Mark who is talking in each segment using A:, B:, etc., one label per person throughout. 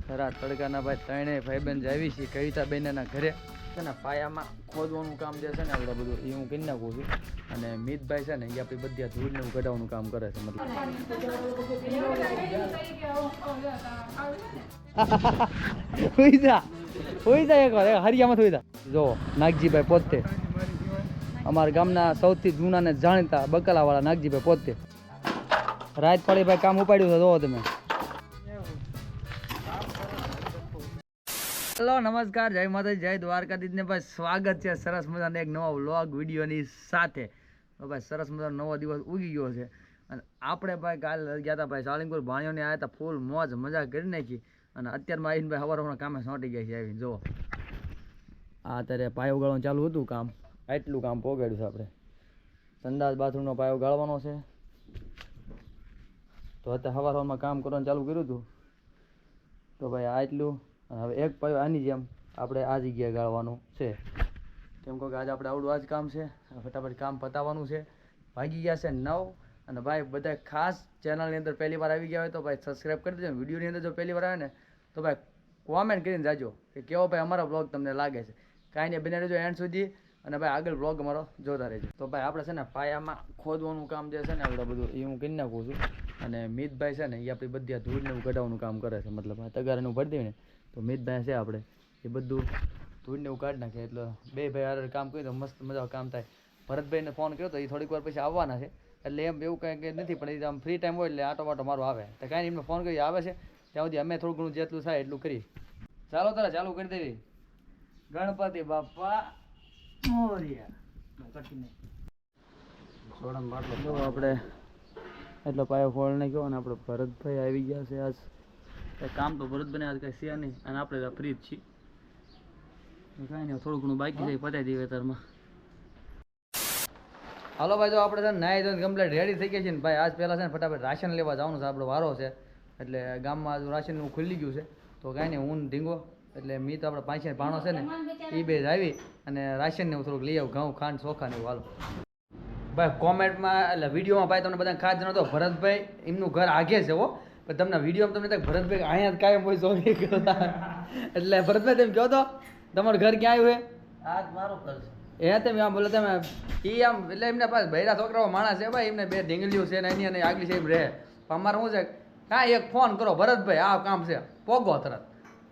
A: ખરા તડકાના ભાઈ ત્રણેય ભાઈબંધ જાવી છે કવિતાબેનના ઘરે છે ને પાયામાં ખોદવાનું કામ જે છે ને આપણે બધું એ હું કરી નાખું છું અને મિતભાઈ છે ને એ આપણી બધી ધૂળને ઘટાડવાનું કામ કરે છે મતલબ હોઈ જા એકવાર હરિયામાં થોઈ જા જો નાગજીભાઈ પોતે અમારા ગામના સૌથી જૂના ને જાણીતા બકલાવાળા નાગજીભાઈ પોતે રાત પડી ભાઈ કામ ઉપાડ્યું છે જોવો તમે. હેલો નમસ્કાર, જય માતાજી, જય દ્વારકાધીશ ને ભાઈ સ્વાગત છે સરસ મજાના એક નવા વ્લોગ વિડીયોની સાથે. ભાઈ સરસ મજાનો નવો દિવસ ઉગી ગયો છે અને આપણે ભાઈ કાલ ગયા હતા ભાઈ સાળંગપુર ભાણિયોને આવ્યા હતા, ફૂલ મોજ મજા કરી નાખી અને અત્યારમાં આવીને ભાઈ સવારમાં કામે સોંટી ગયા છે આવીને જુઓ. આ અત્યારે પાયો ગાળવાનું ચાલુ હતું કામ, આટલું કામ પોગાડ્યું છે આપણે. સંડાસ બાથરૂમનો પાયો ગાળવાનો છે તો અત્યારે સવારમાં કામ કરવાનું ચાલુ કર્યું હતું તો ભાઈ આટલું. હવે એક પાયો આની જેમ આપણે આ જગ્યાએ ગાળવાનું છે કેમ કે આજે આપણે આવડું આ જ કામ છે. ફટાફટ કામ પતાવવાનું છે. વાગી ગયા છે 9 અને ભાઈ બધા ખાસ ચેનલની અંદર પહેલી વાર આવી ગયા હોય તો ભાઈ સબસ્ક્રાઈબ કરી દેજો. વિડીયોની અંદર જો પહેલી વાર આવે ને તો ભાઈ કોમેન્ટ કરીને જાજો કે કેવો ભાઈ અમારો બ્લોગ તમને લાગે છે. કાંઈ નહીં, બને રહેજો એન્ડ સુધી અને ભાઈ આગળ બ્લોગ અમારો જોતા રહેજો. તો ભાઈ આપણે છે ને પાયામાં ખોદવાનું કામ જે છે ને આપણે બધું એ હું કરી નાખું છું અને મિતભાઈ છે ને એ આપણી બધી ધૂળને ઘટાડવાનું કામ કરે છે. મતલબ તગારાનું ભરી દઈએ ને તો મિતભાઈ છે આપણે એ બધું ધૂળને એવું કાઢી નાખે એટલે બે ભાઈ હારે કામ કર્યું તો મસ્ત મજા કામ થાય. ભરતભાઈને ફોન કર્યો તો એ થોડીક વાર પછી આવવાના છે એટલે એમ એવું કંઈ નથી પણ એ આમ ફ્રી ટાઈમ હોય એટલે આટો વાટો મારો આવે તો કાંઈ નહીં, એમને ફોન કરી આવે છે ત્યાં સુધી અમે થોડું ઘણું જેટલું થાય એટલું કરી. ચાલો તારે ચાલુ કરી દેવી. ગણપતિ બાપા મોરિયા. આપણે એટલો પાયો ફોડ નાખ્યો અને આપણે ભરતભાઈ આવી ગયા છે. આજ કામ તો ભરતભાઈને આજ કાંઈ છે નહીં અને આપણે ફ્રી જ છીએ. કાંઈ નહીં, થોડું ઘણું બાકી છે પતાવી દઈએ વેતરમાં. હાલો ભાઈ, જો આપણે છે ને નાહી ધોઈને કમ્પ્લીટ રેડી થઈ ગયા છે ને ભાઈ આજ પહેલાં છે ને ફટાફટ રાશન લેવા જવાનું છે. આપણો વારો છે એટલે ગામમાં રાશનનું ખુલ્લી ગયું છે તો કાંઈ નહીં, હું ઢીંગો એટલે મી તો આપણે પાંચે ભાણો છે ને એ બે આવી અને રાશનને હું થોડુંક લઈ આવું, ઘઉં ખાંડ ચોખા ને એવું. હાલો ભાઈ કોમેન્ટમાં એટલે વિડીયોમાં ભાઈ તમને બધા ખાસ જણાવતો ભરતભાઈ એમનું ઘર આગે છે હો, પણ તમને વિડીયોમાં તમને ભરતભાઈ અહીંયા કાયમ હોય સોરી એટલે ભરતભાઈ તમે કહો તો તમારું ઘર ક્યાં આવ્યું છે? આ મારું ઘર છે. એ તમે આમ બોલો તમે એ આમ એટલે એમને પાસ બૈરા છોકરાઓ માણસ છે ભાઈ, એમને બે ઢીંગલીઓ છે ને એની અને આગલી સાહેબ રહે. અમારે શું છે કાંઈ એક ફોન કરો ભરતભાઈ આ કામ છે પોગો તરત.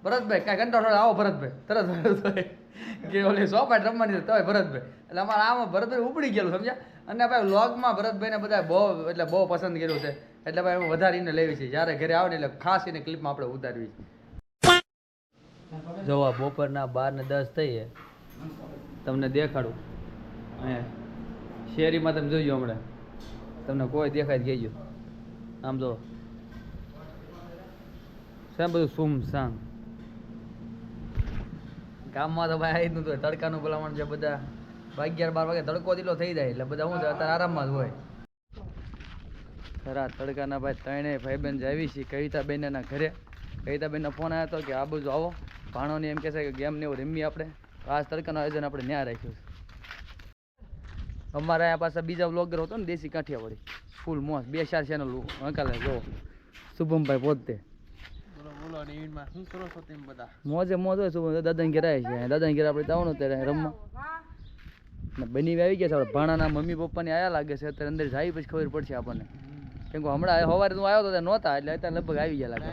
A: ભરતભાઈ કાંઈ ઘંટો આવો ભરતભાઈ તરત. ભરતભાઈ કે ઓલી સોપાટ રમવાની છે તોય ભરતભાઈ એટલે અમારે આમાં ભરતભાઈ ઉપડી ગયેલું સમજ્યા. અને ભાઈ વ્લોગમાં ભરતભાઈને બધા બહુ એટલે બહુ પસંદ કર્યું છે એટલે ભાઈ વધારે એને લેવી છે. જ્યારે ઘરે આવે ને એટલે ખાસ એને ક્લિપમાં આપણે ઉતારવી છે. જોવા બપોરના 12 ને 10 થઈએ તમને દેખાડું અહીંયા શેરીમાં તમે જોઈજો હમણાં તમને કોઈ દેખાય જ ગઈ આમ જો છે બધું સુમસામ. ગામમાં તો ભાઈ આવી જ નતું, તડકાનું ભલામણ છે બધા 11-12 વાગે તડકો દીલો થઈ જાય એટલે બધા શું છે અત્યારે આરામમાં જ હોય. ખરા તડકાના ભાઈ ત્રણેય ભાઈબંધ જાવી છે કવિતાબેનના ઘરે. કવિતાબેનનો ફોન આવ્યો હતો કે આ બાજુ આવો, ભાણોને એમ કહેશે કે ગેમ ને એવું રમીએ આપણે. આજ તડકાનું આયોજન આપણે ન્યા રાખ્યું છે. અમારા અહીંયા પાસે બીજા વ્લોગર હતો ને દેશી કાઠિયાવાડી, ફૂલ મોસ 2-4 ચેનલ હકાલે જો શુભમભાઈ પોતે મોજે મોજ હોય. શુભમ દાદાને ઘેર આવે છે, દાદાને ઘેર આપણે જવાનું ત્યારે રમવા બની આવી ગયા છે. આપણે ભાણાના મમ્મી પપ્પાની આયા લાગે છે અત્યારે અંદર જાય પછી ખબર પડશે આપણને કેમ કે હમણાં સવારે હું આવ્યો તો ત્યાં નહોતા એટલે અત્યારે લગભગ આવી ગયા લાગે.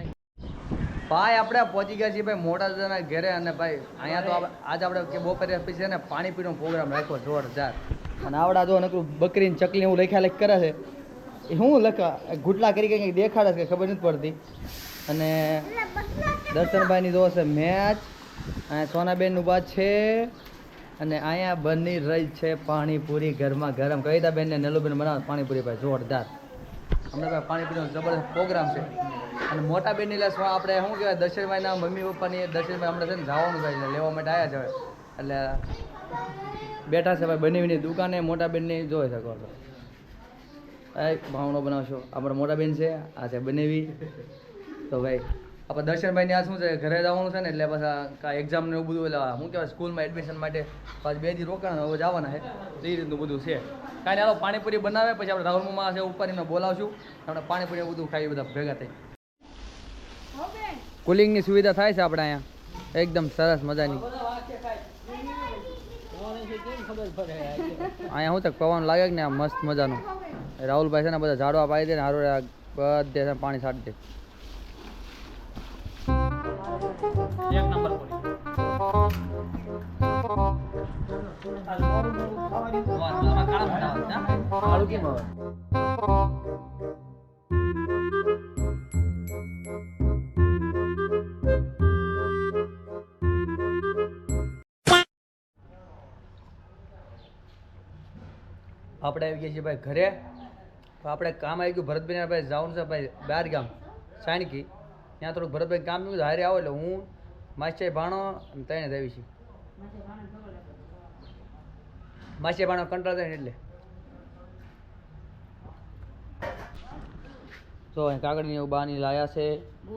A: ભાઈ આપણે પહોંચી ગયા છીએ ભાઈ મોટા દાદાના ઘરે અને ભાઈ અહીંયા તો આજે આપણે કે બપોરે પછી છે ને પાણી પીવાનો પ્રોગ્રામ રાખ્યો જોરદાર. અને આવડા જો નકરું બકરીને ચકલી એવું લખ્યા કરે છે એ શું લખા ગુટલા કરી કંઈક દેખાડે છે ખબર નથી પડતી. અને દર્શનભાઈની જો છે મેચ, અહીંયા સોનાબેનનું બાદ છે અને અહીંયા બની રહી છે પાણીપુરી ગરમા ગરમ. કવિતાબેનને નેલુબેન બનાવે પાણીપુરી ભાઈ જોરદાર. હમણાં ભાઈ પાણીપુરીનો જબરદસ્ત પ્રોગ્રામ છે. અને મોટા બેનની એટલે આપણે શું કહેવાય દર્શનભાઈના મમ્મી પપ્પાની દર્શનભાઈ હમણાં છે ને જવાનું થાય એટલે લેવા માટે આવ્યા છે એટલે બેઠા છે ભાઈ બનેવીની દુકાને. મોટા બેનની જોઈ શકો છો ભાવનો બનાવશો. આપણે મોટા બેન છે આ છે બનેવી. તો ભાઈ આપણે દર્શનભાઈને આ શું છે ઘરે જવાનું છે ને એટલે પાછા કાંઈ એક્ઝામ ને એવું બધું એટલે શું કહેવાય સ્કૂલમાં એડમિશન માટે પાછું 2 દી રોકાણ હવે જવાના છે તો એ રીતનું બધું છે. કાંઈ હાલો પાણીપુરી બનાવે પછી આપણે રાહુલમાં છે ઉપર એમને બોલાવશું આપણે પાણીપુરી બધું ખાઈ બધા ભેગા થઈ. કુલિંગની સુવિધા થાય છે આપણે અહીંયા એકદમ સરસ મજાની. અહીંયા શું તક પવન લાગે કે ને આ મસ્ત મજાનું. રાહુલભાઈ છે ને બધા ઝાડવા પાડી દે ને હારું બધે પાણી છાંટી દે. એક નંબર આપણે આવી ગયા છીએ ભાઈ ઘરે. તો આપણે કામ આવી ગયું ભરતભાઈ ભાઈ જવાનું છે ભાઈ બાર ગામ સાણકી. ત્યાં થોડુંક ભરતભાઈ કામ કર્યું હારે આવો એટલે હું માસ્ટર ભાણો અને તઈને જ આવી છીએ. માસ્ટર ભાણો કંટાળ થાય ને એટલે તો અહીં કાગળની એવું બાની લાયા છે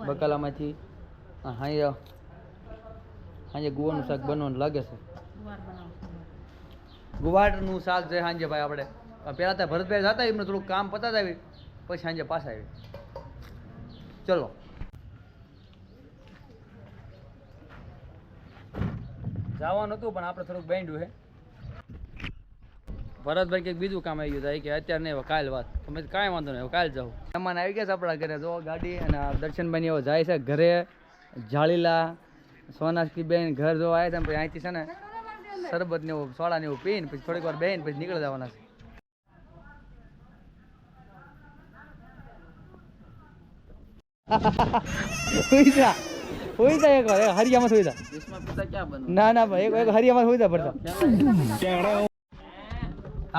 A: બકાલામાંથી. સાંજે ગુવારનું શાક બનવાનું લાગે છે. ગુવારનું શાક છે સાંજે ભાઈ આપણે પહેલાં ત્યાં ભરતભાઈ જતા એમને થોડુંક કામ પતાતા આવી પછી સાંજે પાછા આવી. ચલો જવાનું હતું પણ આપણે થોડુંક બેન્ડ્યું છે. ભરતભાઈ કંઈક બીજું કામ આવી ગયું થાય કે અત્યારે નહીં કાલ વાત તમે કાંઈ વાંધો નહીં કાલ જાઉં. મહેમાન આવી ગયા છે આપણા ઘરે. જો ગાડી અને દર્શનભાઈ એવો જાય છે ઘરે. જાળીલા સોનાક્ષી બેન ઘર જો આવ્યા હતા પછી અહીંથી છે ને શરબત ને એવું સોડા ને એવું પીને પછી થોડીક વાર બેન પછી નીકળી જવાના છે. હોઈ જાય એક વાર હરિયામાં હોઈ જાય. ના ના ભાઈ એક હરિયામાં હોઈ જાય પડતા.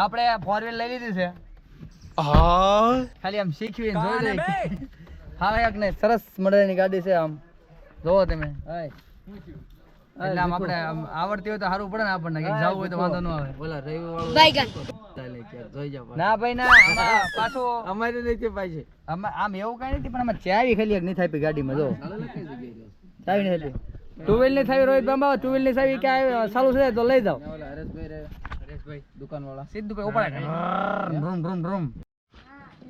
A: આપણે 4 વ્હીલ લઈ લીધી છે. ખાલી આમ શીખવી જોઈ લઈ. હા એક ને સરસ મળેની ગાડી છે. આમ જોવો તમે એટલે આમ આપણે આવડતી હોય તો સારું પડે ને આપણને કે જવું હોય તો વાંધો ન આવે. બોલા ના ભાઈ ના પાછું અમારે નથી પાછી આમ એવું કઈ નથી પણ અમે ચાવી ખાલી એક નહીં થાય ગાડીમાં. જો ચાવી નહીં હતી. 2 વ્હીલ ની ચાવી રોહિત બાબા 2 વ્હીલ ની ચાવી ક્યાં ચાલુ છે તો લઈ જાઓ. દુકાનવાળા સીધું ઉપાડે.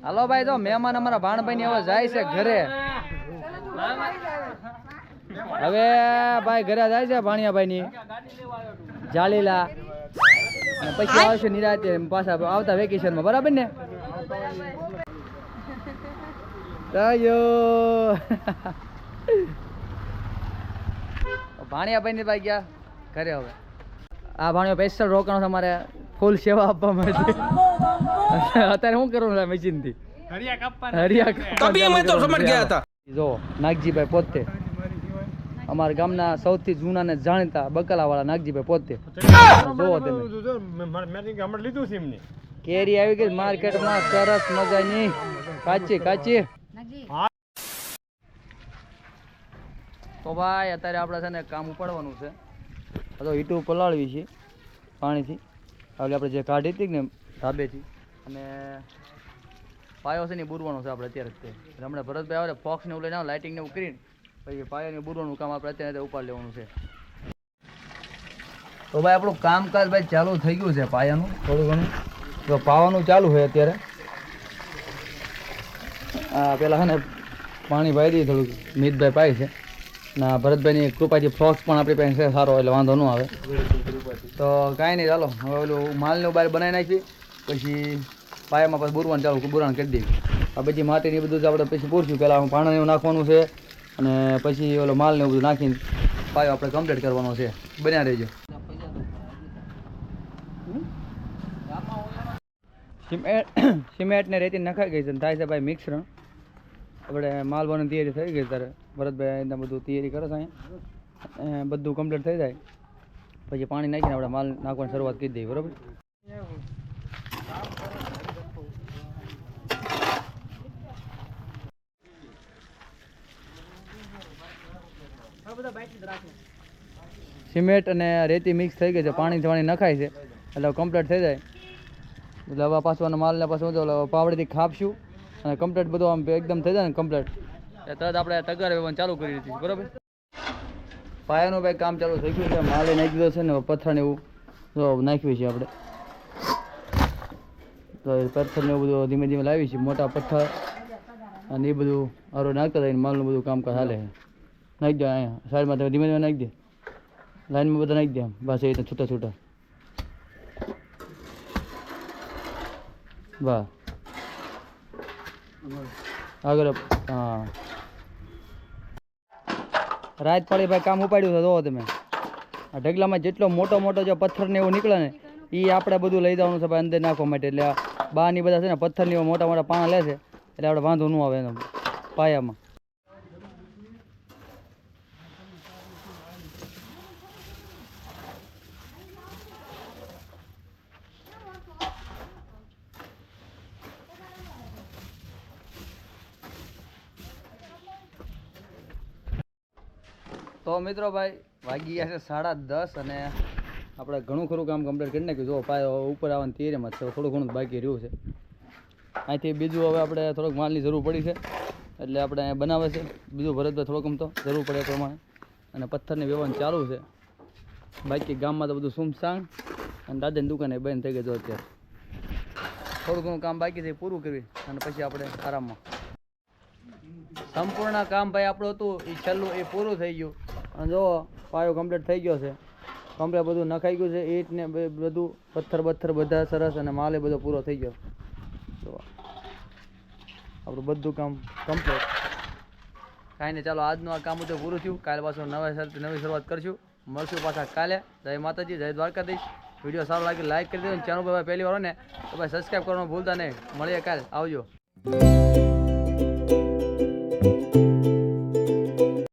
A: હાલો ભાઈ તો મહેમાન અમારા ભાણભાઈ ની હવે જાય છે ઘરે. હવે ભાઈ ઘરે જાય છે ભાણિયાભાઈ ની જાળીલા પછી આવશે નિરાતે પાછા આવતા વેકેશન માં. બરાબર ને ભાણિયાભાઈ ની ભાઈ ગયા ઘરે. હવે આ ભાણિયો સ્પેશિયલ રોકાણો તમારે ફૂલ સેવા આપવા માટે. અત્યારે શું કરવાનું મશીન થી જો નાગજીભાઈ પોતે અમારા ગામના સૌથી જૂના ને જાણીતા બકાલા વાળા નાગજીભાઈ પોતે. જોવો તમે કેરી આવી ગઈ માર્કેટમાં સરસ મજાની કાચી કાચી. તો ભાઈ અત્યારે આપણે છે ને કામ ઉપાડવાનું છે. તો ઈટું પલાળવી છે પાણીથી. એટલે આપણે જે કાઢી હતી ને ધાબેથી અને પાયો છે ને બુરવાનો છે આપણે અત્યારે. હમણાં ભરતભાઈ આવે ફોક્સ ને એવું લઈને લાઇટિંગ ને એવું કરીને પછી પાયાને બુરવાનું કામ આપણે અત્યારે ઉપાડ લેવાનું છે. તો ભાઈ આપણું કામકાજ ભાઈ ચાલુ થઈ ગયું છે પાયાનું થોડું ઘણું. તો પાવાનું ચાલુ છે અત્યારે. હા પેલા છે ને પાણી પાઈ દઈએ થોડુંક મિતભાઈ પાય છે ના ભરતભાઈની કૃપાથી ફ્રોક્સ પણ આપણી પાસે છે સારો એટલે વાંધો ન આવે. તો કાંઈ નહીં ચાલો હવે ઓલું માલને બહાર બનાવી નાખી પછી પાયામાં પછી બુરવાનું ચાલુ બુરાણ કરી દેવી. આ બધી માટીને બધું જ આપણે પછી પૂરશું. પહેલાં પાણી એવું નાખવાનું છે અને પછી ઓલો માલને એવું બધું નાખીને પાયો આપણે કમ્પ્લીટ કરવાનો છે. બન્યા રહેજો. સિમેન્ટ ને રેતી નખાઈ ગઈ છે થાય છે ભાઈ મિશ્રણ. આપણે માલ બનવાની તૈયારી થઈ ગઈ ત્યારે ભરતભાઈ એના બધું તૈયારી કરે છે અહીંયા. બધું કમ્પ્લીટ થઈ જાય પછી પાણી નાખીને આપણે માલ નાખવાની શરૂઆત કરી દઈએ. બરાબર સિમેન્ટ અને રેતી મિક્સ થઈ ગઈ છે. પાણી નખાય છે એટલે કમ્પ્લીટ થઈ જાય. એટલે હવે પાછું માલને પાછું પાવડીથી ખાપશું અને કમ્પ્લીટ બધું આમ એકદમ થઈ જાય ને કમ્પ્લીટ તરત આપણે તગાર વેવાનું ચાલુ કરી દીધી. બરાબર પાયાનું ભાઈ કામ ચાલુ થઈ ગયું છે. માલે નાખી દીધો છે ને પથ્થરને એવું જો નાખ્યું છે આપણે. તો એ પથ્થરને એવું બધું ધીમે ધીમે લાવી છે મોટા પથ્થર અને એ બધું આરો નાખતા થાય માલનું બધું કામકાજ હાલે છે. નાખી દે અહીંયા સાઈડમાં ધીમે ધીમે નાખી દે લાઈનમાં બધા નાખી દે આમ બસ એ રીતે છૂટા છૂટા વાહ આગળ હા રાત પડી ભાઈ કામ ઉપાડ્યું છે જોવો તમે આ ઢગલામાં જેટલો મોટો મોટો જો પથ્થર ને એવું નીકળે ને એ આપણે બધું લઈ જવાનું છે ભાઈ અંદર નાખવા માટે એટલે બહારની બધા છે ને પથ્થરની એવા મોટા મોટા પાણા લે છે એટલે આપણે વાંધો ન આવે એનો પાયામાં તો મિત્રો ભાઈ વાગી ગયા છે 10:30 અને આપણે ઘણું ખરું કામ કમ્પ્લીટ કરી નાખ્યું જો પાયો ઉપર આવવાની તૈયારીમાં છે થોડું ઘણું બાકી રહ્યું છે અહીંથી બીજું હવે આપણે થોડોક માલની જરૂર પડી છે એટલે આપણે અહીંયા બનાવે છે બીજું ભરતભાઈ થોડોક તો જરૂર પડે એ પ્રમાણે અને પથ્થરની વ્યવહાર ચાલુ છે બાકી ગામમાં તો બધું સુમસાણ અને દાદાની દુકાને બંધ થઈ ગઈ જો અત્યારે થોડું ઘણું કામ બાકી છે પૂરું કરવી અને પછી આપણે આરામમાં સંપૂર્ણ કામ ભાઈ આપણું હતું એ છેલ્લું એ પૂરું થઈ ગયું અને જો પાયો કમ્પ્લીટ થઈ ગયો છે કમ્પ્લીટ બધું નખાઈ ગયું છે ઈંટ ને બધું પથ્થર બધા સરસ અને માલ એ બધો પૂરો થઈ ગયો તો આપણું બધું કામ કમ્પ્લીટ કાંઈ નહીં ચાલો આજનું આ કામ તો પૂરું થયું કાલે પાછું નવી શરૂઆત કરશું મળશું પાછા કાલે જય માતાજી જય દ્વારકાધીશ વિડીયો સારો લાગે લાઈક કરી દેજો ચેનલ પર પહેલી વાર હોય ને તો ભાઈ સબસ્ક્રાઈબ કરવાનું ભૂલતા નહીં મળીએ કાલે આવજો